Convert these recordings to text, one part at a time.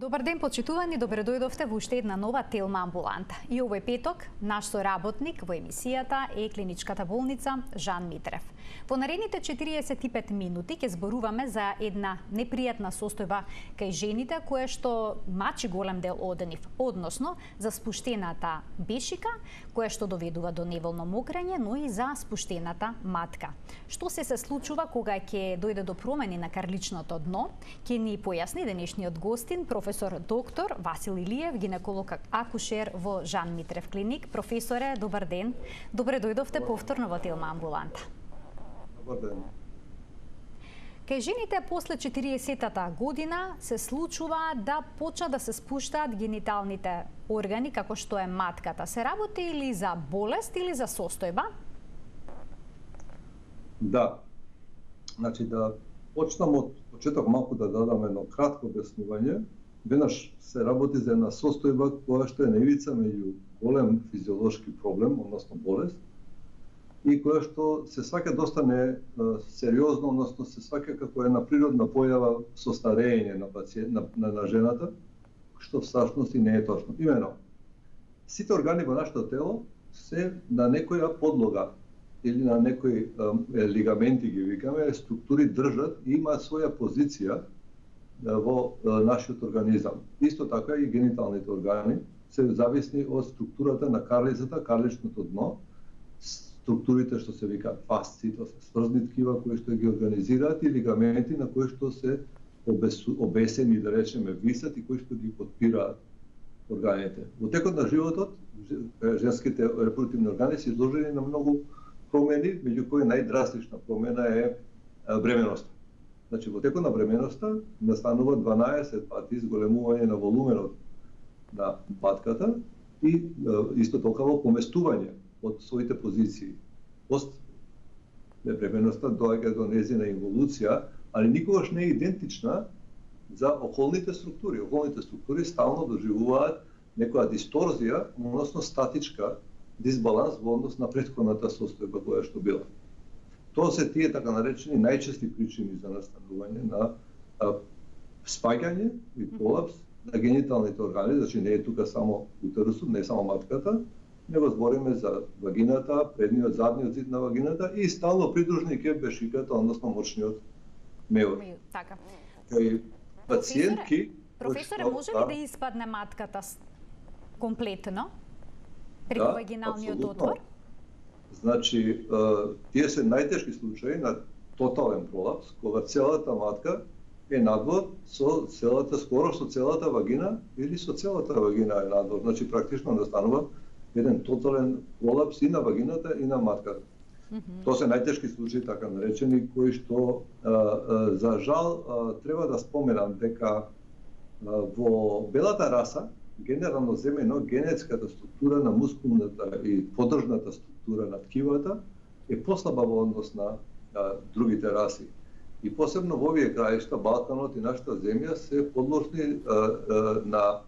Добар ден, почитувани, добре дојдовте во уште една нова Телма амбуланта. И овој петок, наш соработник во емисијата е клиничката болница Жан Митрев. Во наредните 45 минути ќе зборуваме за една непријатна состојба кај жените која што мачи голем дел од нив, односно за спуштената бешика која што доведува до неволно мокрење, но и за спуштената матка. Што се случува кога ќе дојде до промени на карличното дно, ќе ни појасни денешниот гостин, професор доктор Васил Илиев, гинеколог акушер во Жан Митрев клиник. Професоре, добар ден. Добре дојдовте повторно во Телма амбуланта. Добар ден. Кај жените после 40-та година се случува да почна да се спуштаат гениталните органи како што е матката. Се работи или за болест или за состојба? Да. Значи да почнам од почеток малку да дадам едно кратко објаснување. Веднаш се работи за една состојба која што е на ивица меѓу голем физиолошки проблем, односно болест, и која што се сваќа доста сериозно, односно се сваќа како една природна појава со старење на жената, што всушност и не е точно. Имено, сите органи во нашето тело се на некоја подлога или на некои лигаменти ги викаме, структури држат и имаат своја позиција во нашиот организам. Исто така и гениталните органи се зависни од структурата на карлицата, карличното дно, структурите што се викаат фасци, тоа се сврзни ткива кои што ги организираат и лигаменти на кои што се обесени, да речеме, висат и кои што ги подпираат органите. Во текот на животот, женските репродуктивни органи се изложени на многу промени, меѓу кои најдрастична промена е бременоста. Значи, во текот на бременоста настанува 12 пати зголемување на волуменот на матката и исто толкова поместување од своите позиции. Пост бременоста доаѓа до нејзина инволуција, али никогаш не е идентична за околните структури. Околните структури стално доживуваат некоја дисторзија, односно статичка дисбаланс во однос на претходната состојба која што била. Тоа се тие така наречени најчести причини за настанување на спаѓање и колапс на гениталните органи, значи не е тука само утерусот, не е само матката, него збориме за вагината, предниот, задниот зид на вагината и стално придружни ке бешиката, односно мочниот меор. Така. Кај пациентки... Професоре, може ли да испадне матката комплетно преку вагиналниот отвор? Значи, тие се најтешки случаи на тотален пролапс, кога целата матка е надвор со целата, скоро со целата вагина или со целата вагина е надвор. Значи, практично настанува еден тотален пролапс и на вагината и на матката. Тоа се најтешки случаи, така наречени, кои што, за жал, треба да споменам дека во белата раса, генерално земено, генетската структура на мускулната и подржната структура на ткивата е послаба во однос на другите раси. И посебно во овие краишта, Балканот и нашата земја се подложни на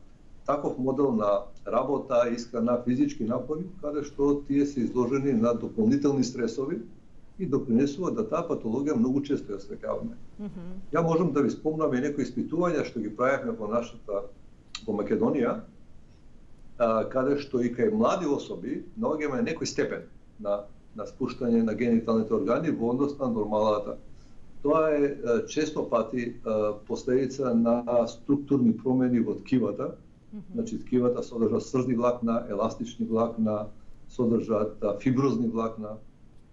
таков модел на работа, искрана, физички напори, каде што тие се изложени на дополнителни стресови и допринесува да таа патологија многу често ја срекаваме. Ја можам да ви спомнам и некои испитувања што ги правевме во Македонија, каде што и кај млади особи наоѓаме некој степен на спуштање на гениталните органи во однос на нормалата. Тоа е често пати последица на структурни промени во ткивата. Значи, ткивата содржат срзни влакна, еластични влакна, содржат фиброзни влакна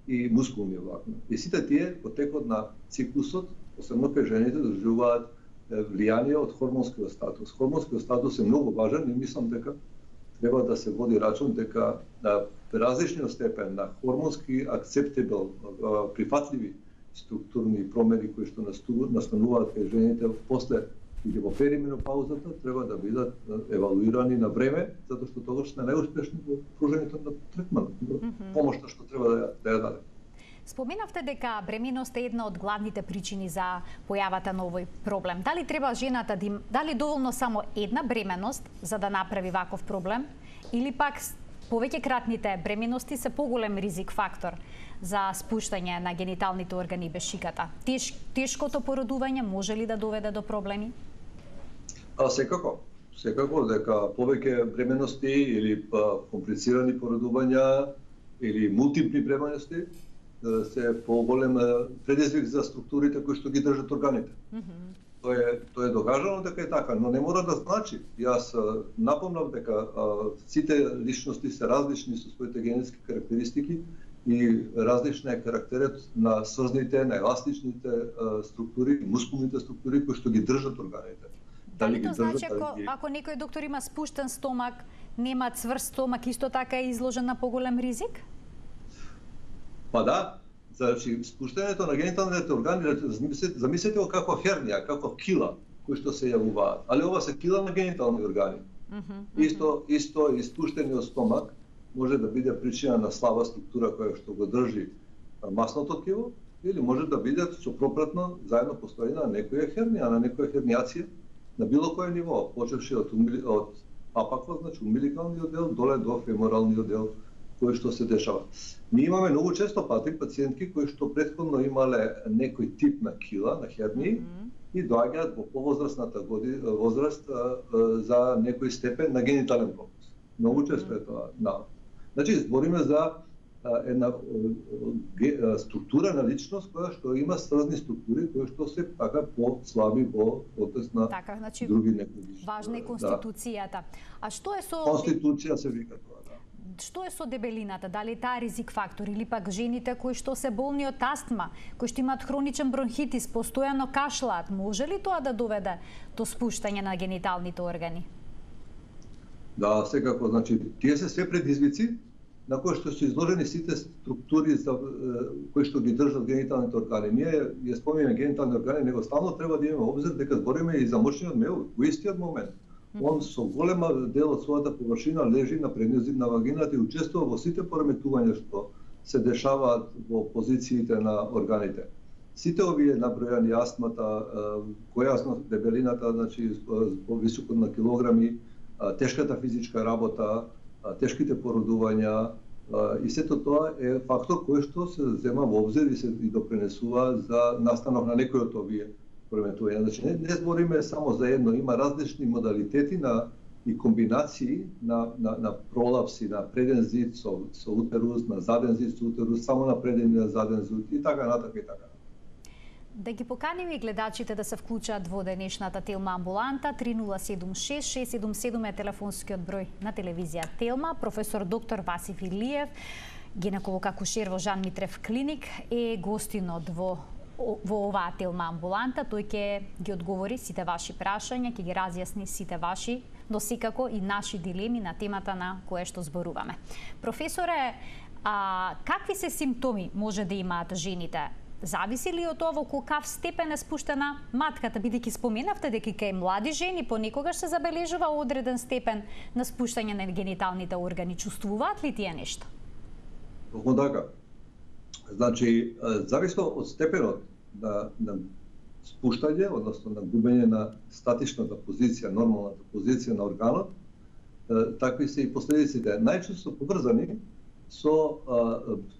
и мускулни влакна. И сите тие, во текот на циклусот, посебно кај жените, доживуваат влијание од хормонскиот статус. Хормонскиот статус е многу важен и мислам дека треба да се води рачун дека различниот степен на хормонски акцептабл, прифатливи структурни промени кои што настануваат кај жените после или во перименопаузата треба да бидат евалуирани на време, затоа што тогаш сме најуспешни во пружењето на третманот, помошта што треба да ја даде. Споменавте дека бременоста е една од главните причини за појавата на овој проблем. Дали треба жената дали доволно само една бременост за да направи ваков проблем или пак повеќе кратните бременности се поголем ризик фактор за спуштање на гениталните органи без шиката? Тешкото породување може ли да доведе до проблеми? Секако дека повеќе бременности или комплицирани породувања или мултипли бременности се поголем предизвик за структурите кои што ги држат органите. Тоа е докажано дека е така, но не мора да значи. Јас напомнав дека сите личности се различни со своите генетски карактеристики и различен е карактерот на сврзните, на еластичните структури, мускулните структури кои што ги држат органите. Дали тоа значи ако некој доктор има спуштен стомак, нема цврст стомак, исто така е изложен на поголем ризик? Па да, значи спуштањето на гениталните органи, замислете го како хернија, како кила кои што се јавуваат, али ова се кила на генитални органи. Исто и спуштениот стомак може да биде причина на слаба структура која што го држи масното ткиво, или може да биде сопропратно заедно постојна на некоја хернија, на некоја хернијација на било кое ниво, почевши од апаква, значи умбиликалниот дел, доле до феморалниот дел, кој што се дешава. Ние имаме многу често пати пациентки кои што претходно имале некој тип на кила, на хернии, и доаѓаат во повозрастната возраст за некој степен на генитален пропуск. Многу често е тоа. Да. Значи, збориме за една структура на личност која што има сврзни структури кои што се така по-слаби во однос на други некои. Важна е конституцијата. А што е со конституција се вика тоа, да. Што е со дебелината? Дали таа ризик фактор или пак жените кои што се болни од астма, кои што имаат хроничен бронхитис, постојано кашлаат, може ли тоа да доведе до спуштање на гениталните органи? Да, секако, значи тие се све предизвици на кои што се изложени сите структури кои што ги држат гениталните органи. Ние ја спомнеме генитални органи, него стално треба да имаме обзир дека збориме и за мочниот меур во истиот момент. Он со голема дел од својата површина лежи на предниот зид на вагината и учествува во сите пореметувања што се дешаваат во позициите на органите. Сите овие набројани астмата, којасно дебелината, значи повисоко на килограми, тешката физичка работа, тешките породувања и сето тоа е фактор кој што се зема во обзир и се допринесува за настанок на некој од овие пореметувања. Значи не збориме само за едно, има различни модалитети и комбинации на пролапси на преден зид со утерус, на заден зид со утерус, само на преден и на заден зид и така натака и така. Да ги поканиме гледачите да се вклучат во денешната Телма амбуланта. 3076-677 е телефонскиот број на телевизија Телма. Професор доктор Васиф Илиев, гинеколог акушер во Жан Митрев клиник, е гостинот во оваа Телма амбуланта. Тој ќе ги одговори сите ваши прашања, ќе ги разјасни сите ваши, но секако и наши дилеми на темата на кое што зборуваме. Професоре, какви се симптоми може да имаат жените? Зависи ли од тоа во колкав степен е спуштена матката, бидејќи споменавте дека кај млади жени понекогаш се забележува одреден степен на спуштање на гениталните органи. Чувствуваат ли тие нешта? Токму така. Значи, зависно од степенот на спуштање, односно на губење на статичната позиција, нормалната позиција на органот, такви се и последиците. Најчесто поврзани со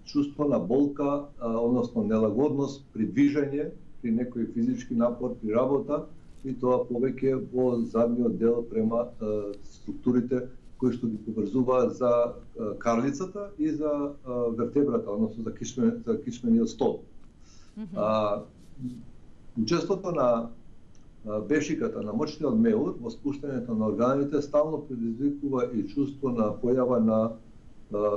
чувство на болка, односно нелагодност при движење, при некој физички напор, при работа, и тоа повеќе во задниот дел према структурите кои што ги поврзуваат за карлицата и за вертебрата, односно за кичмениот стол. Учеството на бешиката, на мочниот меур во спуштањето на органите стално предизвикува и чувство на појава на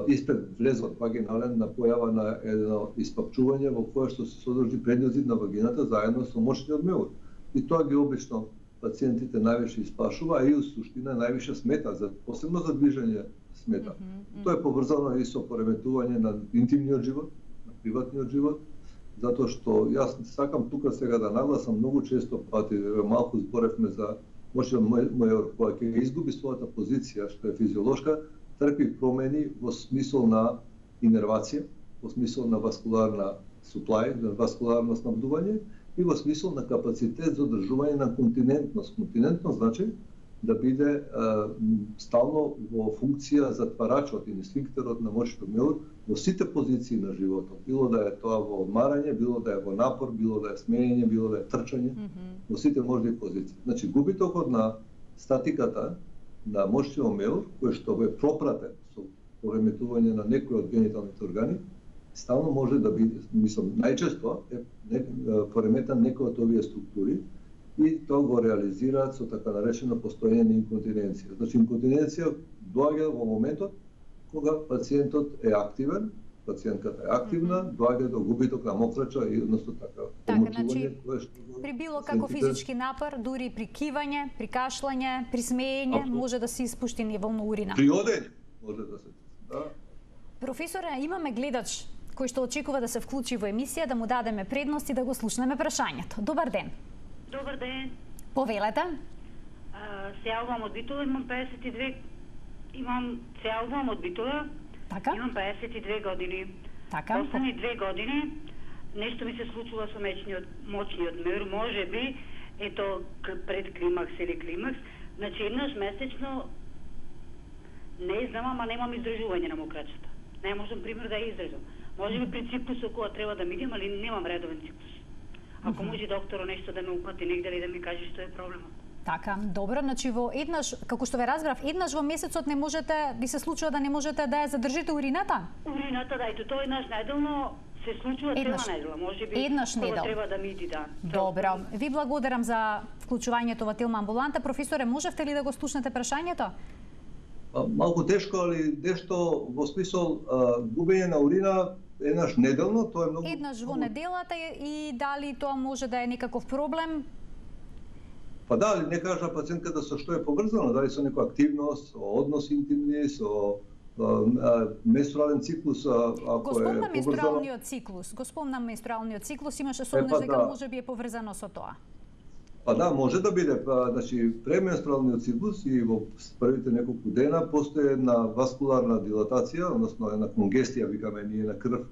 испред влезот вагинален, на појава на едно испапчување во кое што се содржи предниот зид на вагината заедно со мочниот меур. И тоа ги обично пациентите највише испашува, а и у суштина највише смета, посебно за движење смета. Тоа е поврзано и со пореметување на интимниот живот, на приватниот живот, затоа што јас сакам тука сега да нагласам многу често пати, малку зборевме за мочниот меур, која ќе изгуби својата позиција што е физиолошка, трпи промени во смисол на инервација, во смисол на васкуларна суплај, на васкуларно снабдување и во смисол на капацитет за одржување на континентност. Континентност значи да биде стално во функција затварачот или сфинктерот на мочниот меур во сите позиции на животот. Било да е тоа во одмарање, било да е во напор, било да е смеење, било да е трчање, во сите можни позиции. Значи губитокот на статиката на мошниот меур, кој што е пропратен со пореметување на некои од гениталните органи, стално може да биде, мислам, најчесто е пореметан некои од овие структури и тоа го реализираат со така наречено постоење на инконтиненција. Значи, инконтиненција доаѓа во моментот кога пациентот е активен, пациентката е активна, доаѓа до губиток на мокрача и односно така помочување кое што при било како физички напор, дури при кивање, при кашлање, при смеење може да се испушти ниво на урина. При одење може да се, да. Професоре, имаме гледач кој што очекува да се вклучи во емисија, да му дадеме предност и да го слушнеме прашањето. Добар ден. Добар ден. Повелете. Се јавувам од Битола, имам 52. Се јавувам од Битола. Така? Имам 52 години. Така. Последни 2 години нешто ми се случува со мочниот меур, може би ето пред климакс или климакс. Значи еднаш месечно не знам, ама немам издржување на мокрачата. Не можам пример да ја издржам. Може би при циклусот кога треба да мидам, али немам редовен циклус. Ако може докторот нешто да ме упати негде или да ми каже што е проблемот. Така, добро, значи во еднаш, како што ве разбрав, еднаш во месецот не можете, ви се случува да не можете да ја задржите урината? Урината, да, и тоа еднаш неделно се случува цела недела, може би еднаш недел. Треба да миди, да. Добро, ви благодарам за вклучувањето во Телма амбуланта. Професоре, можевте ли да го слушнете прашањето? Малку тешко, али нешто во смисол губење на урина еднаш неделно, тоа е многу... Еднаш во неделата и дали тоа може да е некаков проблем? Па да, али не кажа пациентката со што е поврзано, дали со некоја активност, со однос интимни, со менструален циклус, ако е поврзано... Го спомнам менструалниот циклус, имаше сомнеш дека може би е поврзано со тоа. Па да, може да биде, значи пременструалниот циклус и во првите неколку дена постои една васкуларна дилатација, односно една конгестија, викаме ние, на крв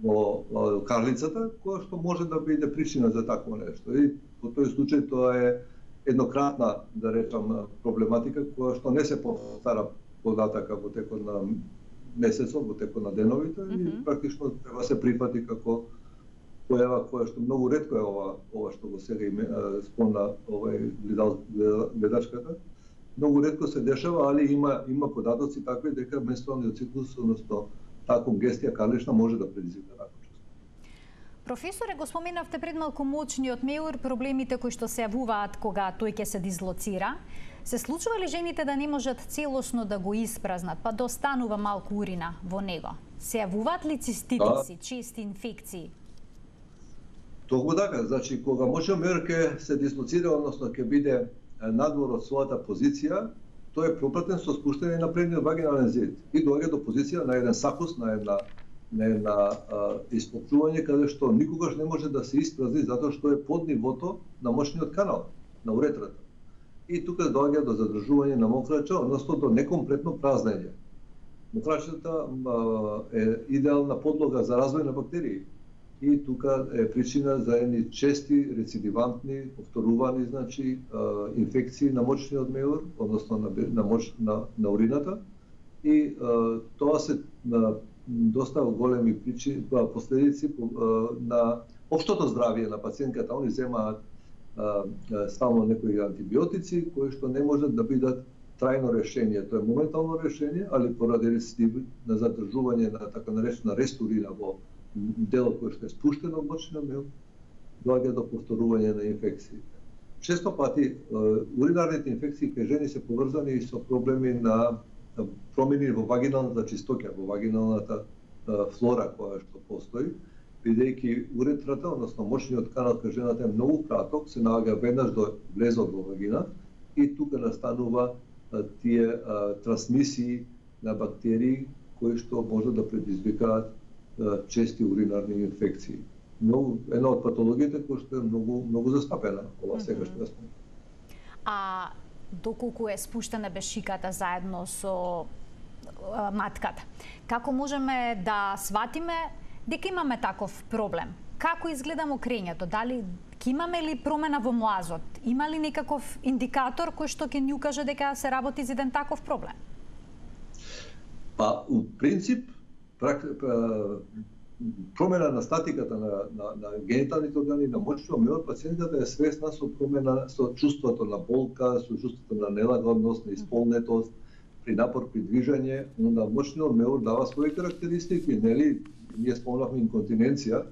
во карлицата, која што може да биде причина за такво нешто. И во тој случај тоа е еднократна, да речам, проблематика која што не се повтара података во текот на месецот, во текот на деновите и практично треба се прифати како појава која што многу ретко е ова што го сега спомна гледачката. Многу ретко се дешава, али има податоци такви дека менструалниот циклус, односно таа конгестија карлична може да предизвика ракочност. Професоре, го споменавте пред малку мочниот меур, проблемите кои што се јавуваат кога тој ќе се дислоцира. Се случува ли жените да не можат целосно да го испразнат, па да останува малку урина во него? Се јавуваат ли циститиси, чести инфекции? Токму така, значи кога мочниот меур ќе се дислоцира, односно ќе биде надвор од својата позиција, тој е пропратен со спуштање на предниот вагинален зид и доаѓа до позиција на еден сакус, на една исполчување каде што никогаш не може да се испразни затоа што е под нивото на мочниот канал, на уретрата. И тука доаѓа до задржување на мокрача, односно до некомплетно празнење. Мокрачата е идеална подлога за развој на бактерии и тука е причина за едни чести, рецидивантни, повторувани, значи, инфекции на мочниот меур, односно на урината. И тоа се доста големи последици на општото здравје на пациентката. Они земаат стално некои антибиотици кои што не можат да бидат трајно решение. Тоа е моментално решение, али поради рецидив на задржување на така наречена рестурина во делот кој што е спуштен од мочниот меур, доаѓа до повторување на инфекции. Често пати уринарните инфекции кај жени се поврзани и со проблеми на промени во вагиналната чистоќа, во вагиналната флора која што постои, бидејќи уретрата, односно мочниот канал кај жената е многу краток, се наоѓа веднаш до влезот во вагина и тука настанува тие трансмисии на бактерии кои што може да предизвикаат чести уринарни инфекции. Една од патологиите која што е многу застапена, ова сега што ја спомнам. А доколку е спуштена бешиката заедно со матката, како можеме да сватиме дека имаме таков проблем? Како изгледа мокрењето? Дали ќе имаме ли промена во млазот? Има ли некаков индикатор кој што ќе ни укаже дека се работи за еден таков проблем? Па, у принцип, промена на статиката на гениталните органи, на мочниот меор, пациентката е свесна со промена со чувството на болка, со чувството на нелагодност, на исполнетост, при напор, при движење, онда мочниот меор дава своји карактеристики, нели? Ние спомнавме инконтиненција,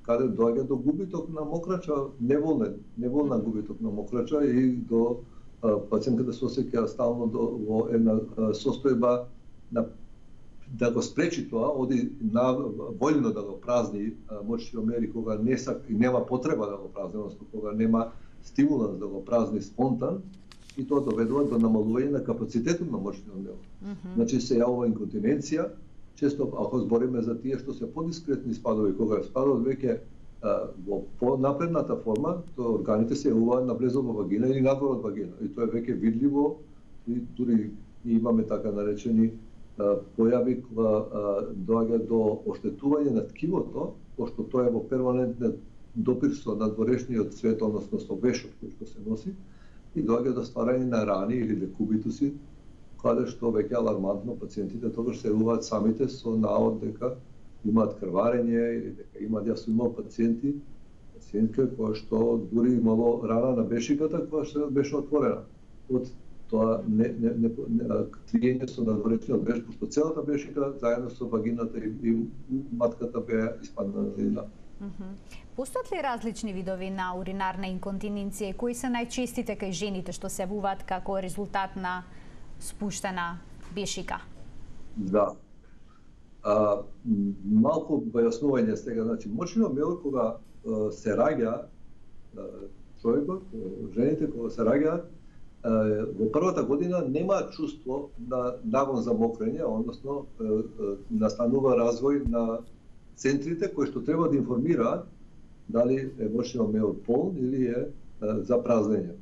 каде доаѓа до губиток на мокрача, неволна губиток на мокрача и до пациентката се осеќа стално во една состојба да го спречи тоа, оди вољно да го празни мочниот меор и кога нема потреба да го празни, односно кога нема стимуланс да го празни спонтан, и тоа доведува до намалување на капацитетот на мочниот меор. Значи се јавува инконтиненција, често ако збориме за тие што се подискретни спадови, кога спадот веќе во понапредната форма, тоа органите се јавуваат наблизо во вагина или надвор од вагина. И тоа е веќе видливо и дури имаме така наречени појави кога доаѓа до оштетување на ткивото, пошто тоа е во перманентен допир со надворешниот свет, односно со вешот кој што се носи, и доаѓа до стварање на рани или декубитуси, каде што веќе алармантно пациентите тогаш се јавуваат самите со наод дека имаат крварење или дека имаат, јас сум имал пациентка која што дури имало рана на бешиката која што беше отворена од тоа триење со надворешниот веш, пошто целата бешика заедно со вагината и матката беа испаднати. Постојат ли различни видови на уринарна инконтиненција и кои се најчестите кај жените што се јавуваат како резултат на спуштена бешика? Да. Малку појаснување сега, значи мочниот меор кога се раѓа човекот, жените кога се раѓаат, во првата година нема чувство на нагон за мокрење, односно настанува развој на центрите кои што треба да информираат дали е мочниот меор полн или е за празнење.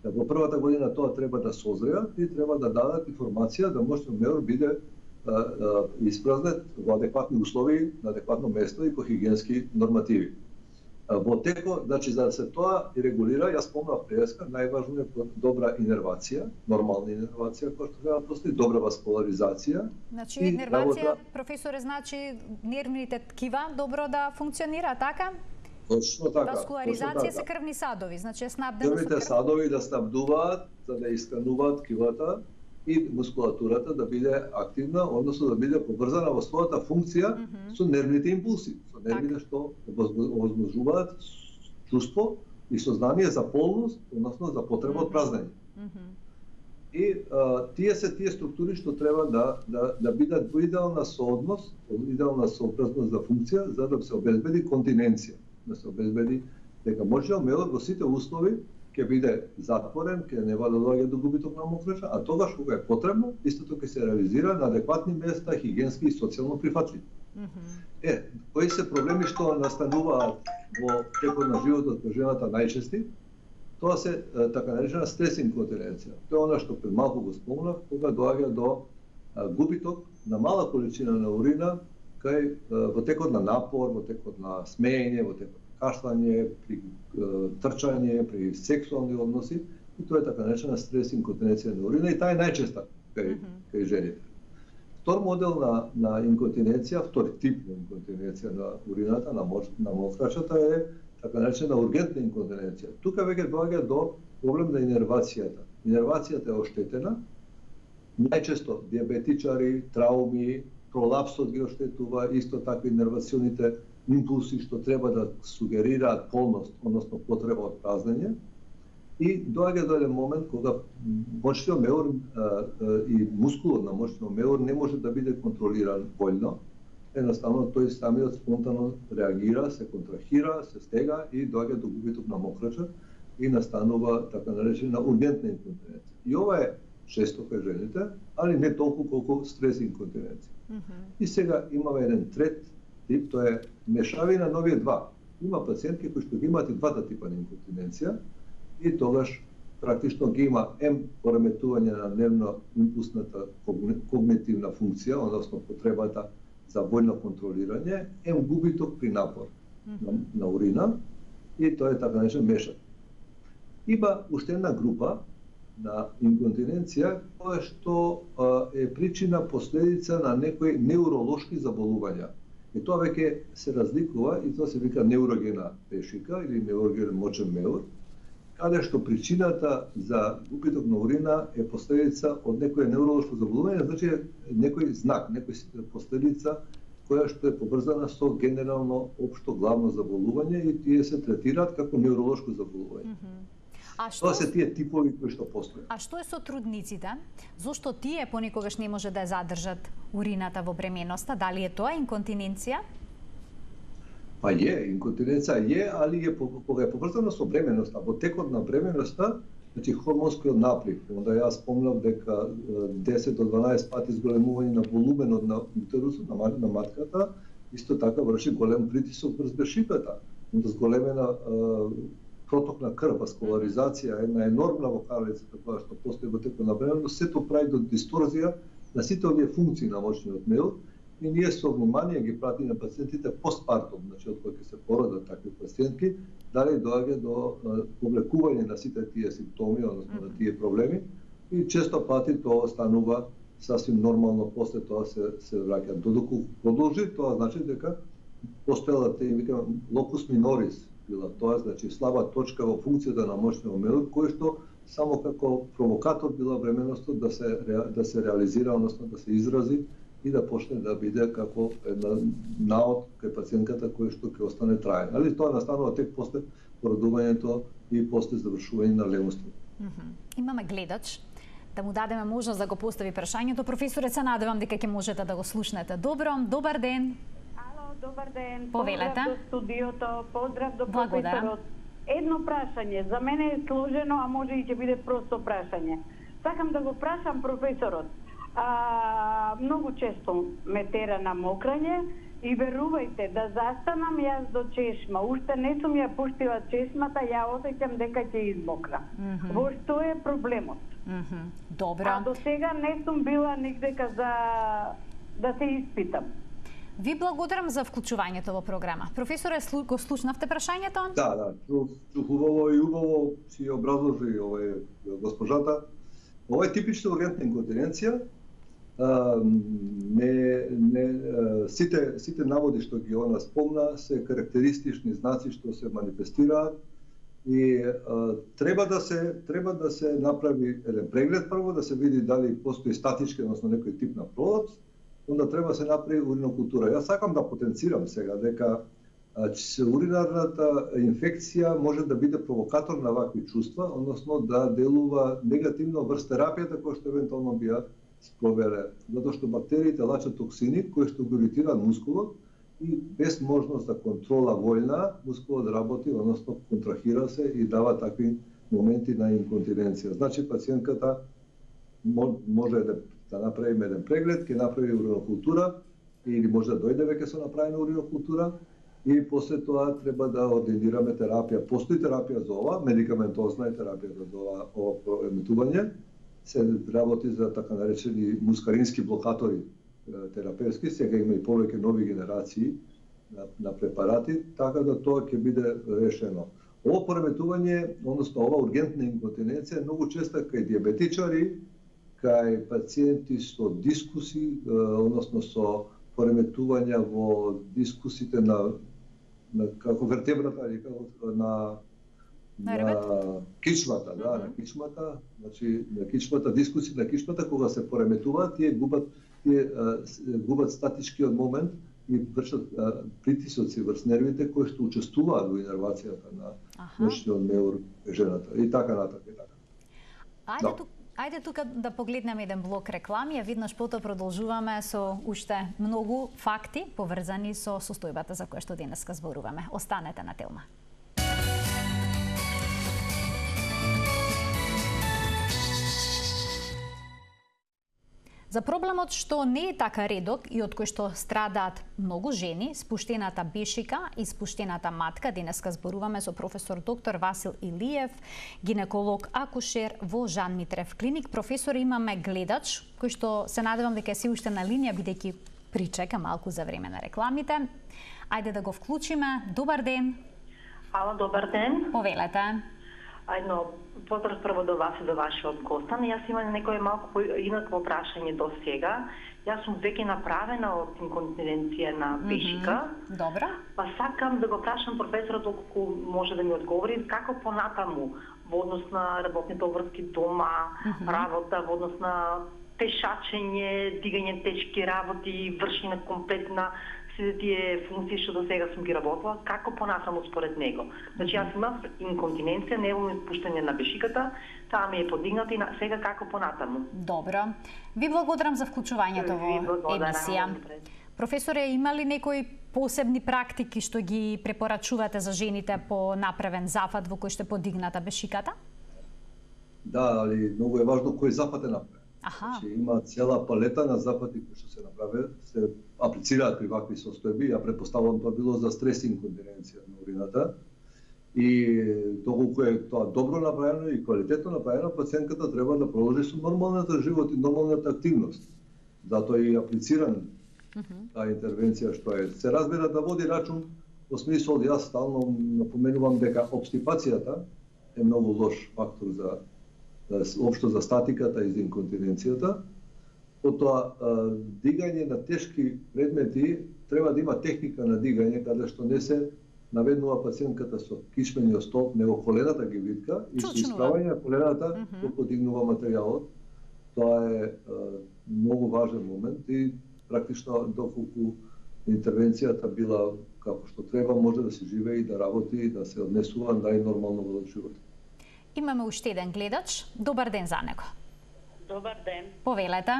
Во првата година тоа треба да созреат и треба да дадат информација да мочниот меор биде испразнет во адекватни услови, на адекватно место и по хигиенски нормативи. Во текот, значи за да се тоа и регулира, јас спомнав преска, најважно е добра инервација, нормална инервација која што треба да постои, добра васкуларизација. Значи инервација, професоре, значи нервните ткива добро да функционира, така? Точно така. Васкуларизација се крвни садови, значи е снабдено со крвните садови да снабдуваат, за да искануваат ткивата и мускулатурата да биде активна, односно да биде поврзана во својата функција со нервните импулси, со нервите што овозможуваат чувство и сознание за полност, односно за потреба од празнење. И тие се тие структури што треба да бидат во идеална соодност, идеална сообразност за функција, за да се обезбеди континенција, да се обезбеди дека мочниот меор во сите услови ќе биде затворен, ќе нема да доаѓа до губиток на мокрача, а тогаш кога е потребно, истото ќе се реализира на адекватни места, хигиенски и социјално прифатливи. Кои се проблеми што настануваат во текот на животот на жената најчести? Тоа се така наречена стрес инконтиненција. Тоа е она што пред малку го спомнав, кога доаѓа до губиток на мала количина на урина во текот на напор, во текот на смеење, во текот кашлање, при трчање, при сексуални односи, и тоа е така наречена стрес инконтиненција на урина и таа е најчеста кај жените. Втор модел на инконтиненција, втори тип на инконтиненција на урината, на мокрачата е така наречена ургентна инконтиненција. Тука веќе доаѓа до проблем на инервацијата. Инервацијата е оштетена, најчесто диабетичари, трауми, пролапсот ги оштетува, исто така инервационите импулси што треба да сугерираат полност, односно потреба од празнење, и доаѓа до еден момент кога мочниот меор и мускулот на мочниот меор не може да биде контролиран вољно. Едноставно тој самиот спонтано реагира, се контрахира, се стега и доаѓа до губиток на мокрача и настанува така наречена ургентна инконтиненција. И ова е често кај жените, али не толку колку стрес инконтиненција. И сега имаме еден трет тип, тоа е мешавина на овие два. Има пациентки кои што ги имаат и двата типа на инконтиненција и тогаш практично ги има пореметување на нервно-импулсната когнитивна функција, односно потребата за вољно контролирање, губиток при напор на урина и тоа е така наречен мешан. Има уште една група на инконтиненција која што е причина последица на некои неуролошки заболувања. И тоа веќе се разликува и тоа се вика неурогена пешика или неуроген мочен меур, каде што причината за губиток на урина е последица од некое невролошко заболување, значи некој знак, некој последица која што е поврзана со генерално општо главно заболување и тие се третираат како невролошко заболување. Тоа се тие типови кои што постојат. А што е со трудниците? Зошто тие понекогаш не може да задржат урината во бременоста? Дали е тоа инконтиненција? Па инконтиненција е, али кога е поврзана со бременоста, во текот на бременоста, значи хормонскиот наплив, онда јас спомнав дека 10 до 12 пати зголемување на волуменот на утерусот, на матката, исто така врши голем притисок врз бешипета. Онда зголемена проток на крв, васкуларизација, една енормна во карлицата која што постои во текот на бременост, сето прави до дисторзија на сите овие функции на мочниот меур. И ние со внимание ги прати на пациентите постпартум, значи од кога ќе се породат такви пациентки, дали доаѓа до повлекување на сите тие симптоми, односно на тие проблеми, и често пати тоа станува сасвим нормално, после тоа се враќа. Додека продолжи, тоа значи дека постоела локус минорис, била тоа значи слаба точка во функцијата на мочниот меур, кој што само како провокатор била бременоста да се реализира, односно да се изрази и да почне да биде како една наод кај пациентката кој што ќе остане траен. Али тоа настанува тек после породувањето и после завршување на леунство. Имаме гледач, да му дадеме можност да го постави прашањето. Професоре, се надевам дека ќе можете да го слушнете. Добар ден. Ало, добар ден. Повелете. Поздрав до студиото, поздрав до Благодарам. професорот. Едно прашање, за мене е сложено, а може и ќе биде просто прашање. Сакам да го прашам професорот. Многу често ме тера на мокрање и верувајте да застанам јас до чешма. Уште не сум ја пуштила чешмата, ја осеќам дека ќе измокна. Во што е проблемот? Добро. А до сега не сум била никдека за да се испитам. Ви благодарам за вклучувањето во програма. Професоре, го слушнавте прашањето? Да, чух убаво и убаво си образложи госпожата. Ова е типична ургентна инконтиненција. Сите наводи што ги она спомна се карактеристични знаци што се манифестираат и треба да се направи еден преглед прво, да се види дали постои статички, односно некој тип на пролапс, онда треба да се направи уринокултура. Јас сакам да потенцирам сега дека уринарната инфекција може да биде провокатор на вакви чувства, односно да делува негативно врз терапијата која што евентуално би ја спровеле, затоа што бактериите лачат токсини кои што го иритираат мускулот и без можност за контрола војна, мускулот работи, односно контрахира се и дава такви моменти на инконтиненција. Значи пациентката може да направиме еден преглед, ќе направи уринокултура или може да дојде веќе со направена уринокултура и после тоа треба да ординираме терапија. Постои терапија за ова, медикаментозна е терапија за ова еметување. Се работи за така наречени мускарински блокатори терапевски, сега има и повеќе нови генерации на препарати, така да тоа ќе биде решено. Ова пореметување, односно ова ургентна инконтиненција е многу честа кај диабетичари, кај пациенти со дискуси, односно со пореметувања во дискусите на како вертебрата или како на кичмата, на кичмата, значи на кичмата, дискусии на кичмата кога се пореметуваат, тие губат статичкиот момент и вршат притисоци врз нервите кои што учествуваат во инервацијата на мочниот меур жената и така натаму. Ајде тука да погледнеме еден блок реклами, а виднаш потоа продолжуваме со уште многу факти поврзани со состојбата за која што денеска зборуваме. Останете на Телма. За проблемот што не е така редок и од кој што страдаат многу жени, спуштената бешика и спуштената матка, денеска зборуваме со професор доктор Васил Илиев, гинеколог акушер во Жан Митрев клиник. Професор, имаме гледач кој што се надевам дека е си уште на линија, бидејќи причека малку за време на рекламите. Ајде да го вклучиме. Добар ден. Ало, добар ден. Повелете. Ајно, поздрав прво до вас и до вашиот гостан. Јас имам некој малку инакво прашање до сега. Јас сум веќе направена од инконтиненција на бешика. Добро. Па сакам да го прашам професорот доколку може да ми одговори како понатаму во однос на работните обврски дома, работа во однос на пешачење, дигање тешки работи, вршење комплетна сите тие функции што до сега сум ги работила, како понатаму според него. Значи јас имав инконтиненција, не имам испуштање на бешиката, таа ми е подигната и сега како понатаму. Добро. Ви благодарам за вклучувањето во емисија. Професоре, има ли некои посебни практики што ги препорачувате за жените по направен зафат во кој што подигната бешиката? Да, али многу е важно кој зафат е направен. Аха. Значи, има цела палета на зафати кои што се направи, се аплицираат при вакви состојби. Ја претпоставувам тоа било за стрес инконтиненција на урината. И доколку е тоа добро направено и квалитетно направено, пациентката треба да продолжи со нормалната живот и нормалната активност. Затоа и аплициран таа интервенција што е. Се разбира да води рачун во смисол, јас стално напоменувам дека обстипацијата е многу лош фактор за општо за статиката и за инконтиненцијата. Потоа дигање на тешки предмети треба да има техника на дигање каде што не се наведнува пациентката со кичмениот столб, него колената ги витка и со исправање на колената го подигнува материјалот. Тоа е многу важен момент и практично доколку интервенцијата била како што треба, може да се живее и да работи и да се однесува најнормално во животот. Имаме уште еден гледач. Добар ден за него. Добар ден. Повелете.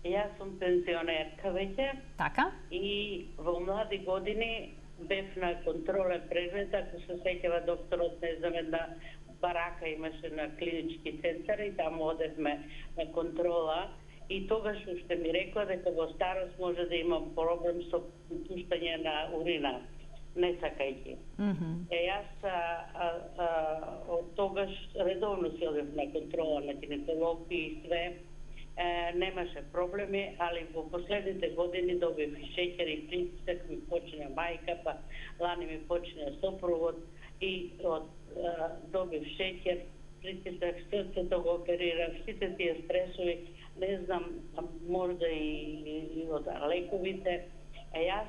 Јас сум пензионерка веќе. Така. И во млади години бев на контролен преглед, ако се сеќава докторот, не знам, една барака имаше на клинички центар и таму одевме на контрола. И тогаш уште ми рекла дека во старост може да имам проблем со пуштање на урина, не сакајќи. Јас од тогаш редовно си одев на контрола на гинеколог и све, немаше проблеми, али во последните години добив и шеќер и притисак, ми почина мајка, па лани ми почина сопругот и добив шеќер, притисак, срцето го оперирав, сите тие стресови, не знам, можда и од лековите. Јас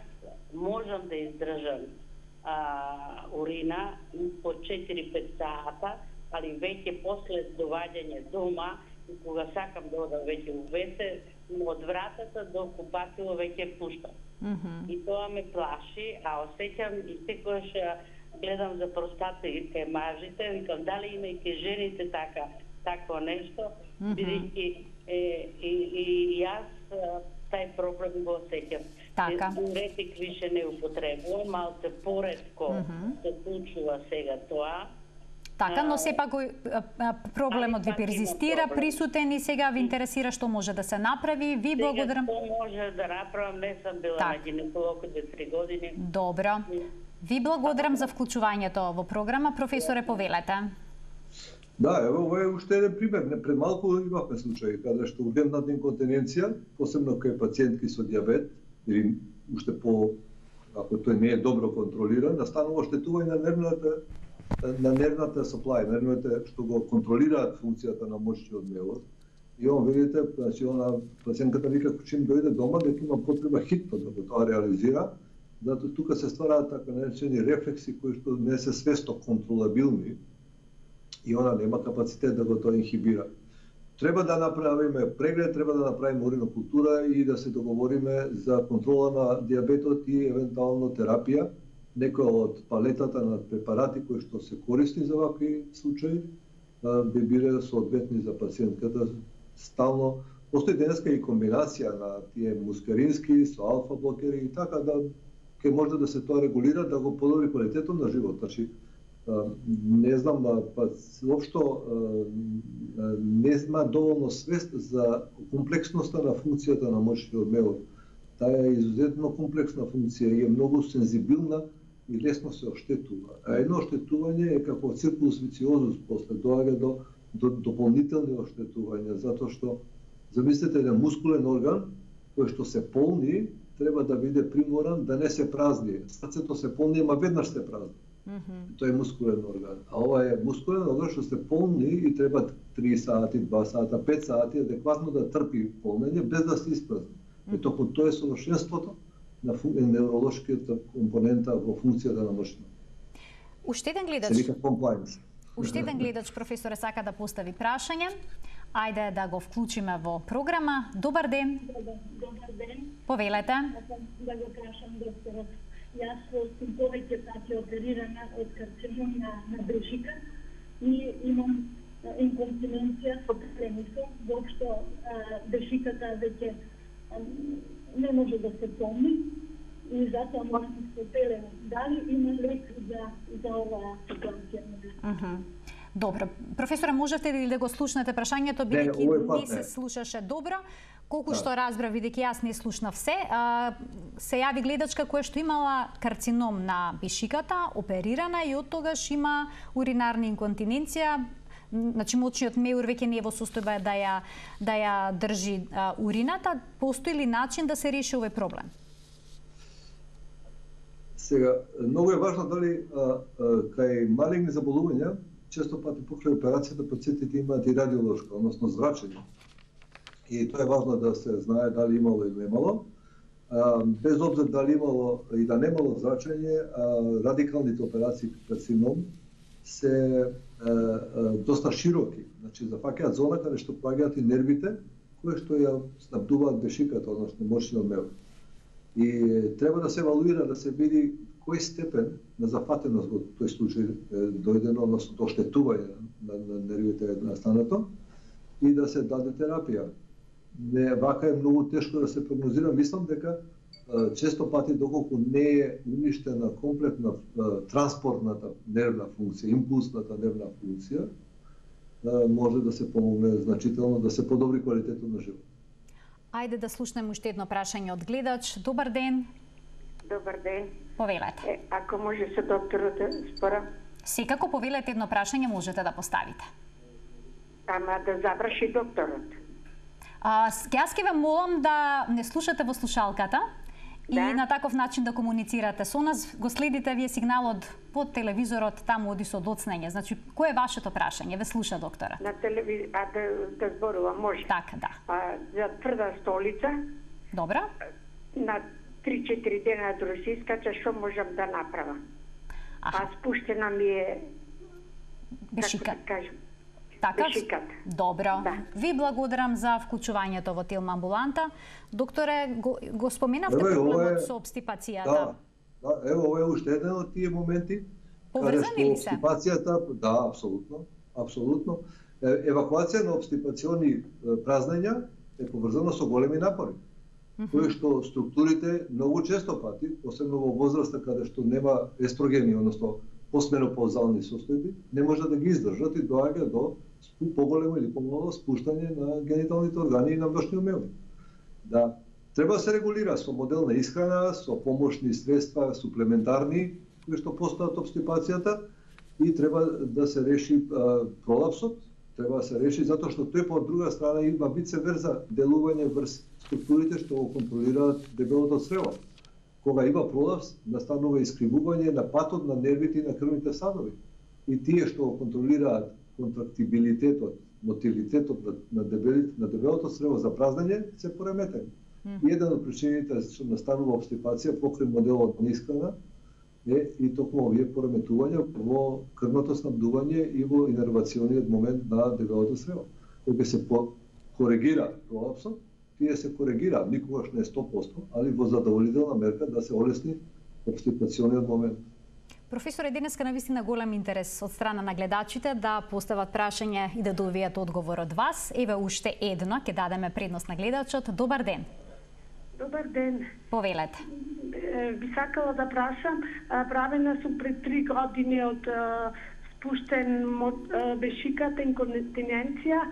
можам да издржам урина по 4-5 сата, али веќе после доваѓање дома, кога сакам да одам веќе у весе, од вратата до купатило веќе пуштам. И тоа ме плаши, а осеќам и секогаш гледам за простата и кај мажите, викам дали има и кај жените такво нешто, бидејќи и јас тај проблем го осеќам. Диуретик више не употребувам, малце поретко се случува сега тоа. Така, но сепак проблемот ви перзистира, присутен и сега ви интересира што може да се направи. Ви благодарам. Сега што може да направам, не сум била на гинеколог од 3 години. Добро. Ви благодарам за вклучувањето во програма. Професоре, повелете. Да, ево, ова е уште еден пример. Пред малку имавме случаи каде што ургентната инконтиненција, посебно кај пациентки со дијабет, или уште ако тој не е добро контролиран, да станува оштетување на нервната supply, нервите што го контролираат функцијата на мочниот мелот. И он видите, значи пациентката вика чим дојде дома дека има потреба хитно да го тоа реализира, затоа тука се ствараат така наречени рефлекси кои што не се свесно контролабилни и она нема капацитет да го тоа инхибира. Треба да направиме преглед, треба да направиме уринокултура и да се договориме за контрола на дијабетот и евентуално терапија. Некој од палетата на препарати кои што се користни за вакви случаи би биле соодветни за пациентката. Стално постои денеска и комбинација на тие мускарински со алфа блокери и така да ќе може да се тоа регулира, да го подобри квалитетот на живот. Значи не знам, па воопшто не знам доволно свест за комплексноста на функцијата на мочниот мелот. Таа е изузетно комплексна функција и е многу сензибилна и лесно се оштетува. А едно оштетување е како циркулус вициозус, после доаѓа до дополнителни оштетувања, затоа што замислете еден мускулен орган кој што се полни, треба да биде приморан да не се празни. Срцето се полни, ама веднаш се празни. Тоа е мускулен орган. А ова е мускулен орган што се полни и треба 3 сати, 2 сата, 5 сати адекватно да трпи полнење без да се испразни. И токму тоа е совршенството на невролошката компонента во функцијата на мозокот. Уште еден гледач. Се вика compliance. Уште еден гледач, професоре, сака да постави прашање. Ајде да го вклучиме во програма. Добар ден. Добар ден. Повелете. Да го прашам докторот. Јас сум повеќе пати оперирана од карцином на бешика и имам инконтиненција со пленисо. Воопшто бешиката веќе не може да се помни и затоа морам да се пелем. Дали има лек за оваа ситуација? Добро. Професоре, можете ли да го слушнете прашањето, бидејќи не се слушаше добро? Колку што разбрав, бидејќи јас не слушнав се, се јави гледачка која што имала карцином на бешиката, оперирана и од тогаш има уринарна инконтиненција, значи мочниот меур веќе не е во состојба да ја држи урината. Постои ли начин да се реши овој проблем? Сега, многу е важно дали кај малигни заболувања, често пати покрај операцијата пациентите имаат и радиолошко, односно зрачење. И тоа е важно да се знае дали имало или немало. Без обзир дали имало и да немало зрачење, радикалните операции карцином се доста широки. Значи, зафаќаат зона каде што паѓаат и нервите, кои што ја снабдуваат бешиката, односно мозочниот меур. И треба да се евалуира, да се види кој степен на зафатеност во тој случај дојдено, односно до оштетување на нервите настанато и да се даде терапија. Не, вака е многу тешко да се прогнозира. Мислам дека често пати доколку не е уништена комплетна транспортната нервна функција, импулсната нервна функција, може да се помогне значително да се подобри квалитетот на живот. Ајде да слушнеме уште едно прашање од гледач. Добар ден. Добар ден. Повелете. Ако може со докторот спорам. Секако повелете едно прашање можете да поставите. Ама да заврши докторот. Јас ќе ве молам да не слушате во слушалката и на таков начин да комуницирате со нас. Го следите вие сигналот по телевизорот, таму оди со доцнење. Значи, кој е вашето прашање? Ве слуша докторот. На телевизија, да зборувам, може. Така, да. За тврда столица. Добро. На 3-4 дена да се искача, што можам да направам? Спуштена ми е бешиката. Така, добро. Да. Ви благодарам за вклучувањето во Телма амбуланта. Докторе, го споменавте проблемот со обстипацијата. Да, ево, ова е уште еден од тие моменти. Поврзани ли се? Обстипацијата, да, апсолутно. Евакуација на обстипациони празнења е поврзана со големи напори. Кои што структурите многу често пати, посебно во возраста каде што нема естрогени, односно посменопаузални состојби, не може да ги издржат и доаѓа до поголемо или помало спуштање на гениталните органи и на мозочниот меур. Да, треба да се регулира со модел на исхрана, со помошни средства суплементарни кои што постојат обстипацијата и треба да се реши пролапсот, треба да се реши затоа што тој по друга страна има vice versa делување врз структурите што го контролираат дебелото црево. Кога има пролапс, настанува искривување на патот на нервите и на крвните садови. И тие што го контролираат контрактибилитетот, мотилитетот на дебелото црево за празнење се пореметени. И еден од причините што настанува обстипација покрај моделот на исхрана е и токму овие пореметувања во крвното снабдување и во инервациониот момент на дебелото црево. Кога се коригира пролапсот, тие се коригираат, никогаш не е 100%, али во задоволителна мерка да се олесни обстипациониот момент. Професоре, денеска навистина голем интерес од страна на гледачите да постават прашање и да добијат одговор од вас. Еве уште едно, ќе дадеме предност на гледачот. Добар ден. Добар ден. Повелете. Би сакала да прашам, правена сум пред 3 години од спуштен бешиката, инконтиненција,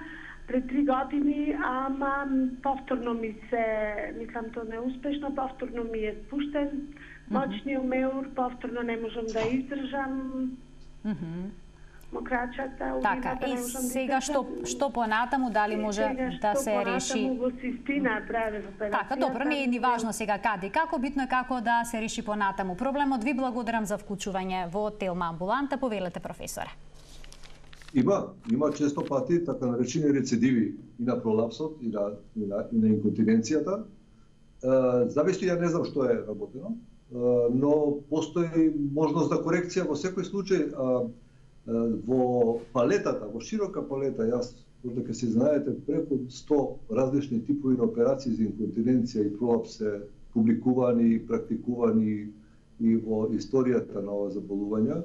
пред 3 години, ама повторно мислам тоа неуспешно, повторно ми е спуштен мочниот меур, повторно не можам да издржам. мokraćата. Така, и сега што понатаму, дали може да се реши? Сега што понатаму во Систина праве операција. Така, добро, не е ни важно сега каде и како, битно е како да се реши понатаму проблемот. Ви благодарам за вклучување во Телма амбуланта. Повелете, професоре. Има често пати така наречени рецидиви и на пролапсот и на инконтиненцијата. Зависи, ја не знам што е работено, но постои можност за корекција во секој случај. Во палетата, во широка палета, јас, додека се знаете, преку 100 различни типови на операции за инконтиненција и пролапс се публикувани и практикувани и во историјата на ова заболување.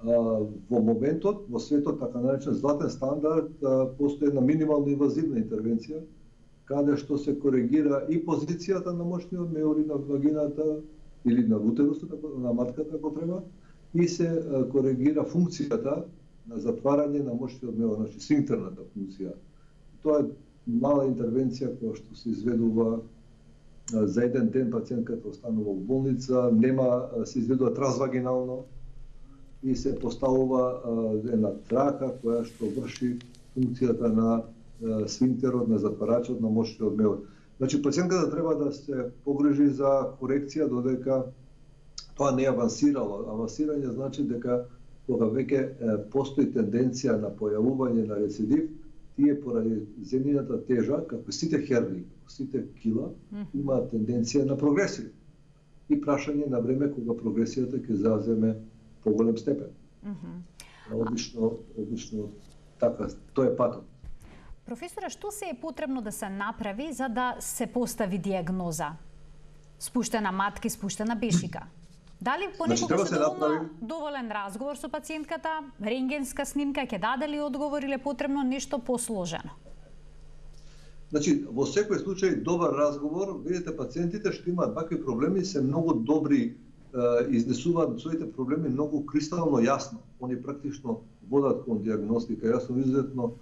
Во моментот, во светот, така наречен златен стандард, постои една минимално инвазивна интервенција, каде што се коригира и позицијата на мошниот меор на вагината или на утерусот, на матката, ако треба, и се коригира функцијата на затварање на мошниот меор, значи сфинктерната функција. Тоа е мала интервенција која што се изведува за еден ден пациентката останува во болница, се изведува трансвагинално и се поставува една трака која што врши функцијата на сфинктерот, на затварачот на мошниот меор. Значи, пациентката треба да се погрижи за корекција додека тоа не е авансирало. Авансирање значи дека кога веќе постои тенденција на појавување на рецидив, тие поради земјината тежа, како сите херни, како сите кила, има тенденција на прогресија. И прашање на време кога прогресијата ќе заземе поголем степен. Обично така, тоа е патот. Професоре, што се е потребно да се направи за да се постави диагноза? Спуштена матка и спуштена бешика. Дали понекогаш е доволен разговор со пациентката, рентгенска снимка ќе даде ли одговор или е потребно нешто посложено? Значи, во секој случај добар разговор, видите, пациентите што имаат вакви проблеми се многу добри, изнесуваат своите проблеми многу кристално јасно. Они практично водат кон диагностика. Јас сум изуzetно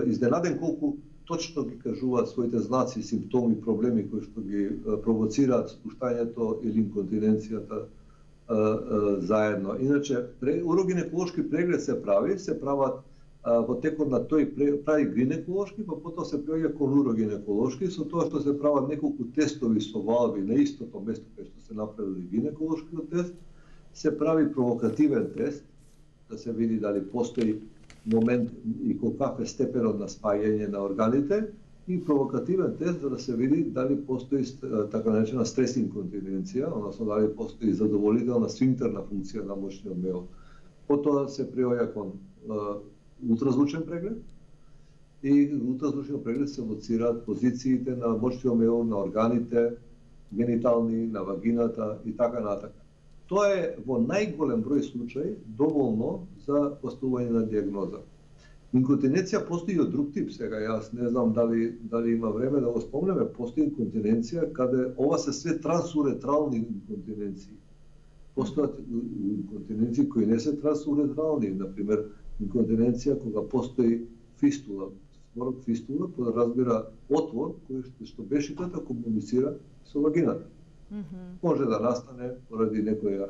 изненаден колку точно ги кажуваат своите знаци, симптоми, проблеми кои што ги провоцираат спуштањето или инконтиненцијата заедно. Иначе, урогинеколошки преглед се прават во текот на тој прави гинеколошки, па потоа се приоѓа кон урогинеколошки, со тоа што се прават неколку тестови со валви на истото место каде што се направили гинеколошкиот тест, се прави провокативен тест, да се види дали постои момент и каков е степенот на спаѓање на органите, и провокативен тест за да се види дали постои така наречена стрес инконтиненција, односно дали постои задоволителна сфинктерна функција на мошниот меор. Потоа се приоѓа кон ултразвучен преглед и ултразвучен преглед се лоцираат позициите на мошниот меор, на органите генитални, на вагината и така натака. Тоа е во најголем број случаи доволно за поставување на диагноза. Инконтиненција постои од друг тип сега, јас не знам дали има време да го спомнеме, постои инконтиненција каде ова се све трансуретрални инконтиненции. Постојат инконтиненции кои не се трансуретрални, например инконтиненција кога постои фистула. Зборот фистула подразбира отвор кој што бешиката комуницира со вагината. Може да настане поради некоја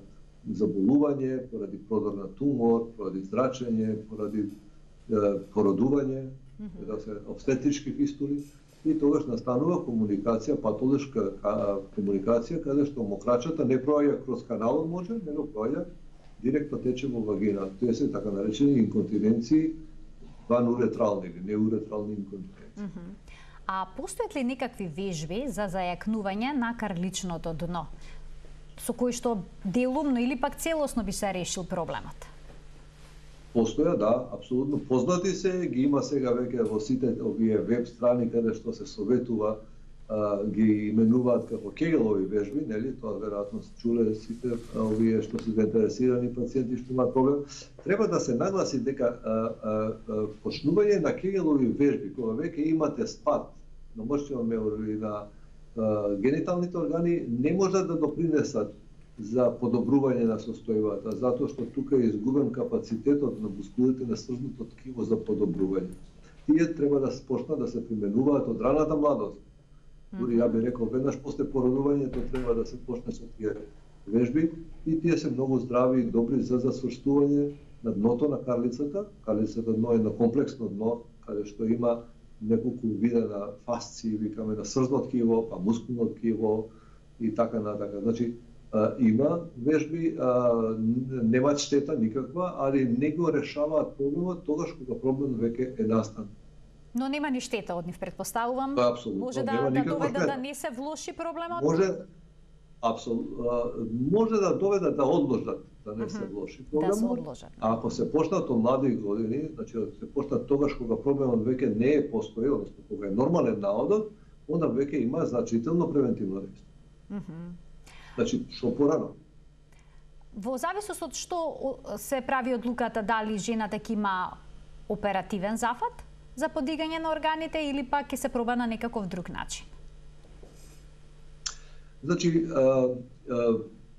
заболување, поради продор на тумор, поради зрачење, поради породување, да се обстетрички фистули, и тогаш настанува комуникација, патолошка комуникација, каде што мокрачата не проаѓа кроз каналот може, него проаѓа директно тече во вагина. Тоа се така наречени инконтиненции вануретрални или неуретрални инконтиненции. А постојат ли некакви вежби за зајакнување на карличното дно, со кои што делумно или пак целосно би се решил проблемот? Постоја, да, апсолутно познати се, ги има сега веќе во сите овие веб страни каде што се советува, ги именуваат како Кегелови вежби, нели? Тоа веројатно чуле сите овие што се заинтересирани пациенти што имаат проблем. Треба да се нагласи дека почнување на Кегелови вежби, кога веќе имате спад на мошниот меор и на гениталните органи, не може да допринесат за подобрување на состојбата, затоа што тука е изгубен капацитетот на мускулите на сржното ткиво за подобрување. Тие треба да почнат да се применуваат од раната младост. Дури ја би рекол, веднаш после породувањето треба да се почне со тие вежби и тие се многу здрави и добри за засврстување на дното на карлицата. Карлицата дно е едно комплексно дно, каде што има неколку вида на фасци, викаме на срзно ткиво, па мускулно ткиво и така натака. Значи, има вежби, немаат штета никаква, али не го решаваат проблемот тогаш кога проблемот веќе е настан. Но нема ни штета од нив, предпоставувам. Апсолутно, може да доведе да не се влоши проблемот? Може да доведе да одложат, да не се влоши проблемот. Да се одложат. А ако се почнат од млади години, значи ако се почнат тогаш кога проблемот веќе не е постои, односно кога е нормален наодот, onda веќе има значително превентивно дејство. Значи, што порано. Во зависност од што се прави одлуката дали жената ќе има оперативен зафат за подигање на органите или пак ќе се проба на некаков друг начин? Значи,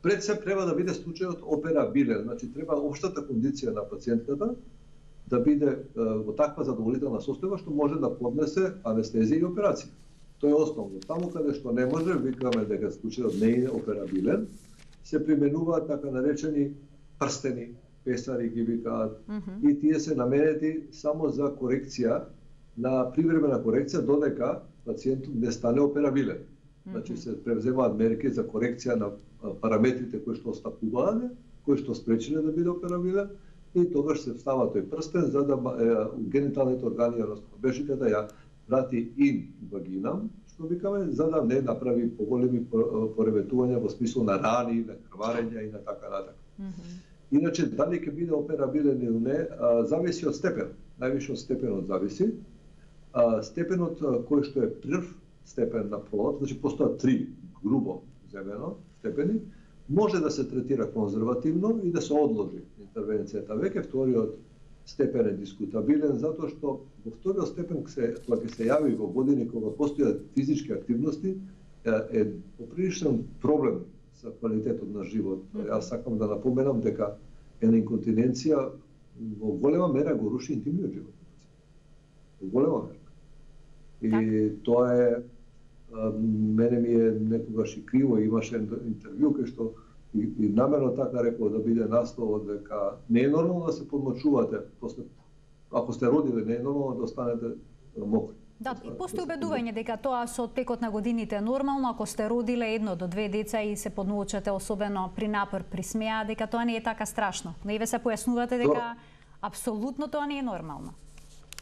пред се треба да биде случајот операбилен, значи треба општата кондиција на пациентката да биде во таква задоволителна состојба што може да поднесе анестезија и операција. Тоа е основно. Таму каде што не може, викаме дека случајот не е операбилен, се применуваат така наречени прстени, песари ги викаат, и тие се наменети само за корекција, на привремена корекција додека пациентот не стане операбилен. Значи се превземаат мерки за корекција на параметрите кои што остапуваат, кои што спречиле да биде операбилен, и тогаш се встава тој прстен за да гениталните органи, односно бешиката ја врати ин вагинам, што викаме, за да не направи поголеми пореметувања во смисло на рани, на крварења и на така натака. Иначе, дали ќе биде операбилен или не, зависи од степен. Највише од степенот зависи. Степенот кој што е прв степен на плод, значи постојат 3 грубо земено степени, може да се третира конзервативно и да се одложи интервенцијата. Веќе вториот степен е дискутабилен, затоа што во вториот степен кога ќе се јави во години кога постојат физички активности, е поприличен проблем за квалитетот на живот. Јас сакам да напоменам дека една инконтиненција во голема мера го руши интимниот живот. Во голема мера. И тоа е, мене ми е некогаш и криво, имаше интервју кај што и намерно така рекол да биде насловот дека не е нормално да се подмочувате, ако сте родили, не е нормално да останете мокри. Да, и постои убедување дека тоа со текот на годините е нормално, ако сте родиле 1 до 2 деца и се подмочате, особено при напор, при смеа, дека тоа не е така страшно. Но и ве се појаснувате дека апсолутно тоа не е нормално.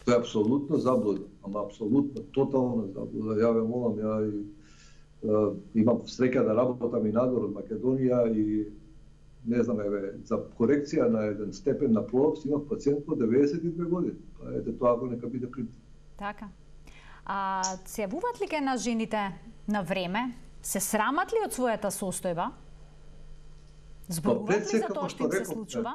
Тоа е апсолутно заблуда, ама апсолутно, тотална заблуда. Ја ве молам, имам среќа да работам и надвор од Македонија и не знам, за корекција на еден степен на плод имав пациент по 92 години. Тоа ако нека биде пример. Така. Се јавуваат ли ке на жените на време? Се срамат ли од својата состојба? Зборуваат ли за тоа што им се случува?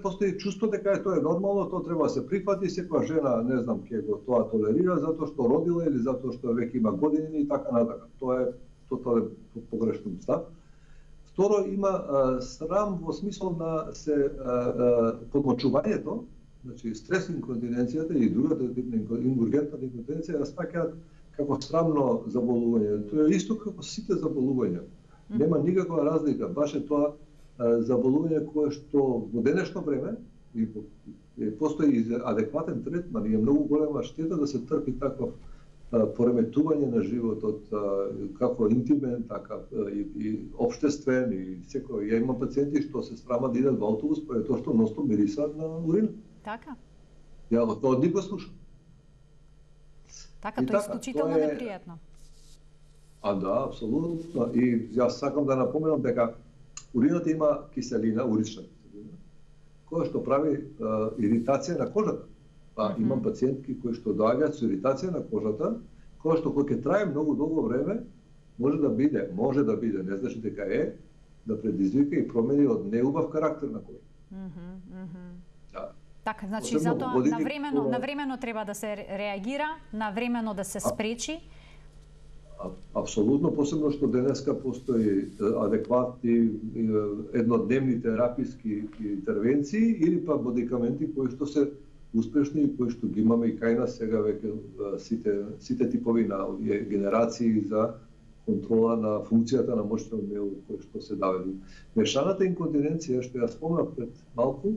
Постои чувство дека тоа е нормално, тоа треба да се прифати, секоја жена, не знам, ќе го тоа толерира затоа што родила или затоа што веќе има години и така натака. Тоа е тотален погрешен став. Второ, има срам во смисол на подмочувањето, значи стрес инконтиненцијата и другата ургентна инконтиненција ја сваќаат како срамно заболување. Тоа е исто како сите заболувања. Нема никаква разлика, баш е тоа заболување кое што во денешно време и постои адекватен третман и е многу голема штета да се трпи такво пореметување на животот, како интимен, така и општествен и секој. Ја имам пациенти што се срамат да идат во автобус поради тоа што носно мирисаат на урина. Така. Ја тоа од никој слушам. Така, тоа е исклучително непријатно. Да, апсолутно. И јас сакам да напоменам дека урината има киселина, урична киселина, која што прави иритација на кожата. Имам пациентки кои што доаѓаат со иритација на кожата, која што кога ќе трае многу долго време, може да биде, не значи дека е, да предизвика и промени од неубав карактер на кожата. Така, значи затоа навремено треба да се реагира, навремено да се спречи. Апсолутно, посебно што денеска постои адекватни еднодневни тераписки интервенции или па медикаменти кои што се успешни и кои што ги имаме и кај нас сега веќе сите типови на генерации за контрола на функцијата на мочниот меју кој што се дави. Мешаната инконтиненција, што ја спомнав пред малку,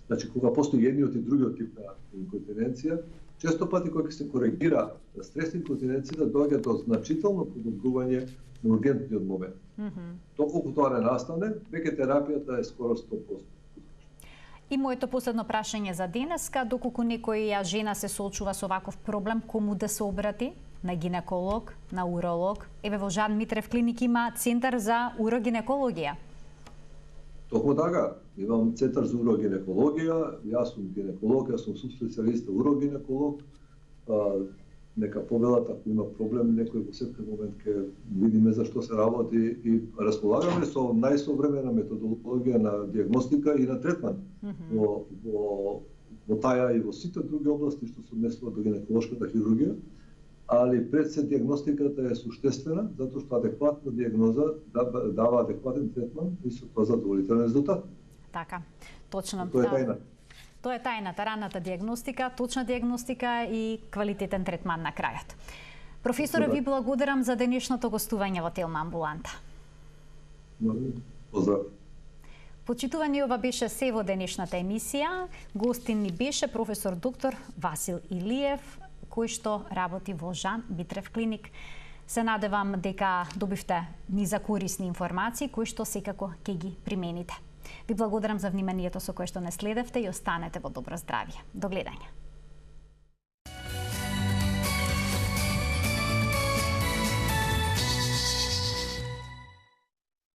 значи кога постои едниот и другиот тип на инконтиненција, често пати кога се коригира стрес инконтиненцијата доаѓа до значително подобрување на ургентниот момент. Доколку тоа не настане, веќе терапијата е скоро 100%. И моето последно прашање за денеска, доколку некоја жена се соочува со ваков проблем, кому да се обрати? На гинеколог, на уролог? Еве во Жан Митрев клиник има центар за урогинекологија. Токму така, имам центар за урогинекологија, јас сум гинеколог, јас сум субспецијалист урогинеколог. Нека повелат ако има проблем некој во секој момент ќе видиме за што се работи и располагаме со најсовремена методологија на диагностика и на третман во таја и во сите други области што се однесуваат до гинеколошката хирургија, али пред се диагностиката е суштествена затоа што адекватна диагноза дава адекватен третман и со тоа задоволителен резултат. Така, точно. Тоа е тајна. Тоа е тајната, раната диагностика, точна диагностика и квалитетен третман на крајот. Професоре, ви благодарам за денешното гостување во Телма амбуланта. Поздрав. Почитувани, ова беше се во денешната емисија. Гостин ни беше професор доктор Васил Илиев, кој што работи во Жан Митрев клиник. Се надевам дека добивте низа корисни информации кои што секако ќе ги примените. Ви благодарам за вниманието со кое што не следевте и останете во добро здравје. До гледање.